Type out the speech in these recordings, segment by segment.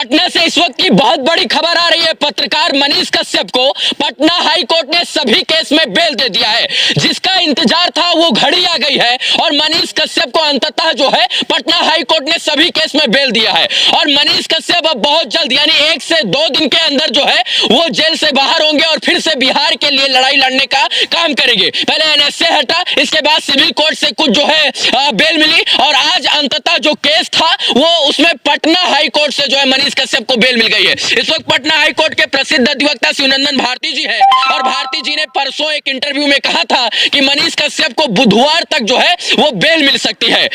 पटना से इस वक्त की बहुत बड़ी खबर आ रही है। पत्रकार मनीष कश्यप को पटना हाई कोर्ट ने सभी केस में बेल दे दिया है। जिसका इंतजार था वो घड़ी आ गई है और मनीष कश्यप को अंततः जो है पटना हाई कोर्ट ने सभी केस में बेल दिया है। और मनीष कश्यप अब बहुत जल्द यानी 1 से 2 दिन के अंदर जो है वो जेल से बाहर होंगे और फिर से बिहार के लिए लड़ाई लड़ने का काम करेंगे। पहले एनएसए हटा, इसके बाद सिविल कोर्ट से कुछ जो है बेल मिली और आज अंततः जो केस था वो उसमें पटना हाई कोर्ट से जो है मनीष कश्यप को बेल मिल गई है। इस वक्त पटना हाई कोर्ट के प्रसिद्ध अधिवक्ता शिवनंदन भारती जी है और भारती जी ने परसों एक इंटरव्यू में कहा था कि मनीष कश्यप को बुधवार तक जो है वो बेल मिल सकती है।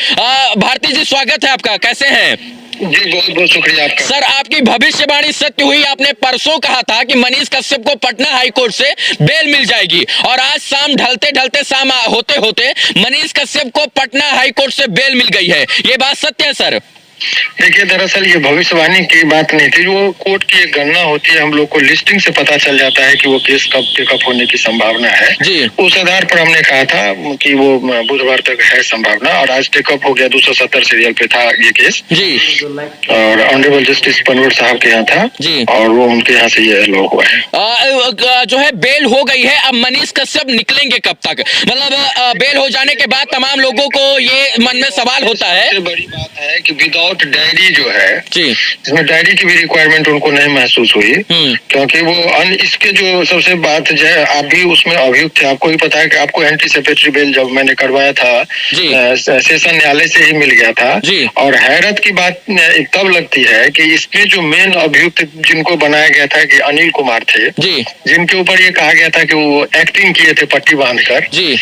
भारती जी, स्वागत है आपका, कैसे हैं? जी बहुत बहुत शुक्रिया आपका। सर, आपकी भविष्यवाणी सत्य हुई। आपने परसों कहा था कि मनीष कश्यप को पटना हाई कोर्ट से बेल मिल जाएगी और आज शाम ढलते ढलते शाम होते होते मनीष कश्यप को पटना हाई कोर्ट से बेल मिल गई है। ये बात सत्य है सर? देखिए, दरअसल ये भविष्यवाणी की बात नहीं थी। वो कोर्ट की एक गणना होती है, हम लोग को लिस्टिंग से पता चल जाता है कि वो केस कब टेकअप होने की संभावना है जी। उस आधार पर हमने कहा था कि वो बुधवार तक है संभावना और आज टेकअप हो गया। 270 सीरियल पे था ये केस जी और ऑनरेबल जस्टिस पनवेल साहब के यहाँ था जी और वो उनके यहाँ से ये लॉ हुआ है। जो है बेल हो गई है। अब मनीष कश्यप निकलेंगे कब तक? मतलब बेल हो जाने के बाद तमाम लोगों को ये मन में सवाल होता है। सबसे बड़ी बात है कि विदाउट डायरी जो है जी, इसमें डायरी की भी रिक्वायरमेंट उनको नहीं महसूस हुई क्योंकि वो इसके जो सबसे बात जो है, आप भी उसमें अभियुक्त थे, आपको भी पता है कि आपको एंटीसिपेटरी बेल जब मैंने करवाया था सेशन न्यायालय से ही मिल गया था जी। और हैरत की बात तब लगती है कि इसमें जो मेन अभियुक्त जिनको बनाया गया था कि अनिल कुमार थे जी, जिनके ऊपर ये कहा गया था कि वो एक्टिंग किए थे पट्टी बांधकर जी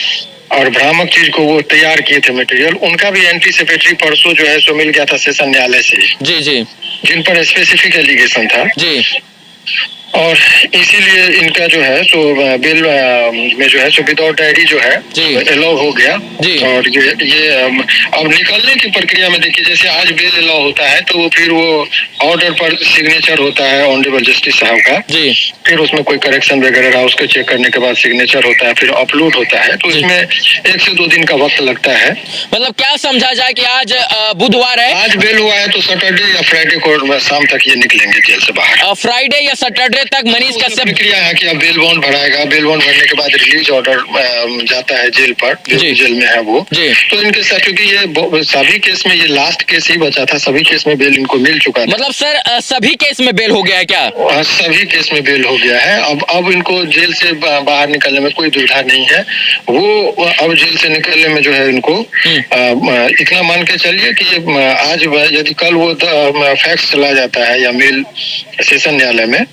और भ्रामक चीज को वो तैयार किए थे मटेरियल, उनका भी एंटीसिपेटरी परसों जो है सो मिल गया था सेशन न्यायालय से जी जी जिन पर स्पेसिफिक एलिगेशन था जी। और इसीलिए इनका जो है सो बिल में जो है सो विदाउट डायरी जो है अलाउ हो गया जी। और ये अब निकलने की प्रक्रिया में देखिए, जैसे आज बेल अलाउ होता है तो वो फिर वो ऑर्डर पर सिग्नेचर होता है ऑनरेबल जस्टिस साहब का जी। फिर उसमें कोई करेक्शन वगैरह रहा उसको चेक करने के बाद सिग्नेचर होता है, फिर अपलोड होता है, तो इसमें 1 से 2 दिन का वक्त लगता है। मतलब क्या समझा जाए कि आज बुधवार है, आज बेल हुआ है तो सैटरडे या फ्राइडे को शाम तक ये निकलेंगे जेल से बाहर। फ्राइडे या सैटरडे तक मनीष कश्यप प्रक्रिया है कि अब बेल बॉन्ड भराएगा, बेल बॉन्ड भरने के बाद रिलीज ऑर्डर जाता है जेल पर, जेल में है वो जी। तो इनके साथ क्योंकि ये सभी केस में ये लास्ट केस ही बचा था, सभी केस में बेल इनको मिल चुका था। मतलब सर सभी केस में बेल हो गया है क्या? सभी केस में बेल हो गया है। अब इनको जेल से बाहर निकलने में कोई दुविधा नहीं है। वो अब जेल से निकलने में जो है इनको इतना मान के चलिए कि आज यदि कल वो फैक्स चला जाता है या मेल सेशन न्यायालय में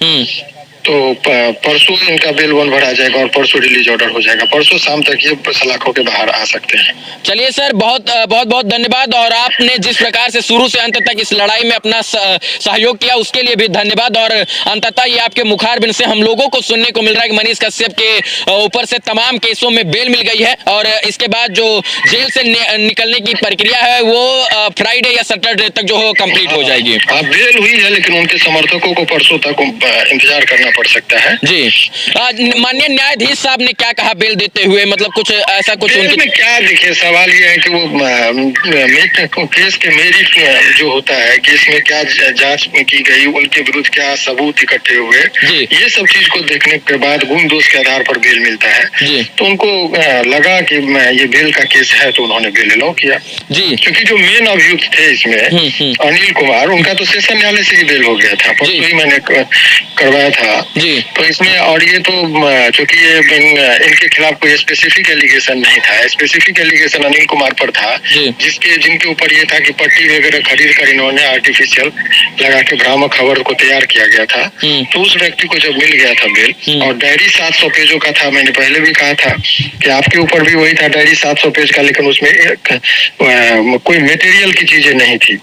तो परसों इनका बेल बॉन्ड भरा जाएगा और परसों रिलीज ऑर्डर हो जाएगा। परसों शाम तक ये सलाखों के बाहर आ सकते हैं। चलिए सर, बहुत बहुत धन्यवाद और आपने जिस प्रकार से शुरू से अंत तक इस लड़ाई में अपना सहयोग किया उसके लिए भी धन्यवाद। और अंततः ये आपके मुखारबिन से हम लोगों को सुनने को मिल रहा है कि मनीष कश्यप के ऊपर से तमाम केसों में बेल मिल गई है और इसके बाद जो जेल से निकलने की प्रक्रिया है वो फ्राइडे या सैटरडे तक जो हो कंप्लीट हो जाएगी। बेल हुई है लेकिन उनके समर्थकों को परसों तक इंतजार करना पड़ सकता है। जी, माननीय न्यायाधीश साहब ने क्या कहा बेल देते हुए? मतलब कुछ ऐसा कुछ उनके क्या, देखिए सवाल ये है कि वो केस के मेरिट जो होता है, केस में क्या जांच की गई, उनके विरुद्ध क्या सबूत इकट्ठे हुए, ये सब चीज को देखने के बाद गुण दोष के आधार पर बेल मिलता है। तो उनको लगा कि ये बेल का केस है तो उन्होंने बेल अलाउ किया जी। क्योंकि जो मेन अभियुक्त थे इसमें अनिल कुमार, उनका तो सेशन न्यायालय से ही बेल हो गया था, परसों ही मैंने करवाया था जी। तो इसमें और ये तो चूंकि ये इनके खिलाफ कोई स्पेसिफिक एलिगेशन नहीं था, स्पेसिफिक एलिगेशन अनिल कुमार पर था जिनके ऊपर ये था कि पट्टी वगैरह खरीद कर इन्होंने आर्टिफिशियल लगा के भ्रामक खबर को तैयार किया गया था। तो उस व्यक्ति को जब मिल गया था बेल और डायरी 700 पेजों का था, मैंने पहले भी कहा था कि आपके ऊपर भी वही था डायरी 700 पेज का, लेकिन उसमें कोई मटेरियल की चीजें नहीं थी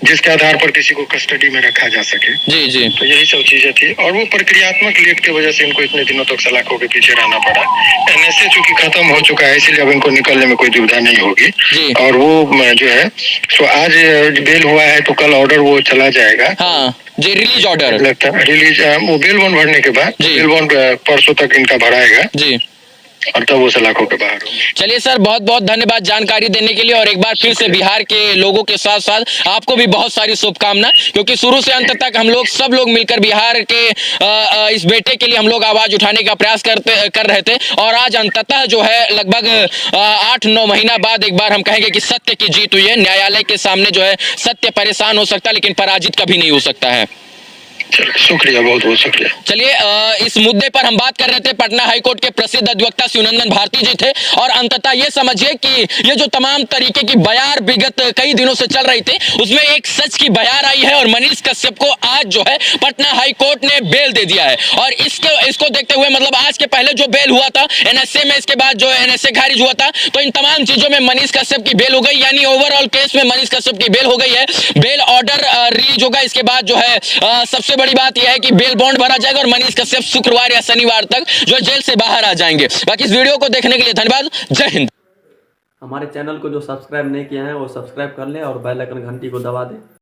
जिसके आधार पर किसी को कस्टडी में रखा जा सके जी। तो यही सब चीजें थी और वो प्रक्रियात्मक लेट की वजह से इनको इतने दिनों तक सलाखों के पीछे रहना पड़ा। एनएसए चूंकि खत्म हो चुका है इसलिए अब इनको निकलने में कोई दुविधा नहीं होगी और वो जो है तो आज बेल हुआ है तो कल ऑर्डर वो चला जाएगा। हाँ जी, रिलीज ऑर्डर रिलीज वो बेल बॉन्ड भरने के बाद बेल बॉन्ड परसों तक इनका भराएगा जी। और तब वो सलाखों के बाहर होंगे। चलिए सर, बहुत बहुत धन्यवाद जानकारी देने के लिए, और एक बार फिर से बिहार के लोगों के साथ साथ आपको भी बहुत सारी शुभकामना, क्योंकि शुरू से अंत तक हम लोग सब लोग मिलकर बिहार के इस बेटे के लिए हम लोग आवाज उठाने का प्रयास कर रहे थे, और आज अंततः जो है लगभग 8-9 महीना बाद एक बार हम कहेंगे कि सत्य की जीत हुई है। न्यायालय के सामने जो है सत्य परेशान हो सकता है, लेकिन पराजित कभी नहीं हो सकता है। शुक्रिया, बहुत बहुत शुक्रिया। चलिए, इस मुद्दे पर हम बात कर रहे थे। पटना हाईकोर्ट के प्रसिद्ध अधिवक्ता शिवनंदन भारती जी थे, और अंततः ये समझिए कि ये जो तमाम तरीके की बयार विगत कई दिनों से चल रही थी, उसमें एक सच की बयार आई है, और मनीष कश्यप को आज जो है पटना हाईकोर्ट ने बेल दे दिया है। और इसको देखते हुए, मतलब आज के पहले जो बेल हुआ था एनएसए में, इसके बाद जो एनएसए खारिज हुआ था, तो इन तमाम चीजों में मनीष कश्यप की बेल हो गई, यानी ओवरऑल केस में मनीष कश्यप की बेल हो गई है। बेल ऑर्डर रिलीज होगा, इसके बाद जो है सबसे बड़ी बात यह है कि बेल बॉन्ड भरा जाएगा, और मनीष कश्यप शुक्रवार या शनिवार तक जो जेल से बाहर आ जाएंगे। बाकी इस वीडियो को देखने के लिए धन्यवाद। जय हिंद। हमारे चैनल को जो सब्सक्राइब नहीं किया है वो सब्सक्राइब कर ले और बेल आइकन घंटी को दबा दे।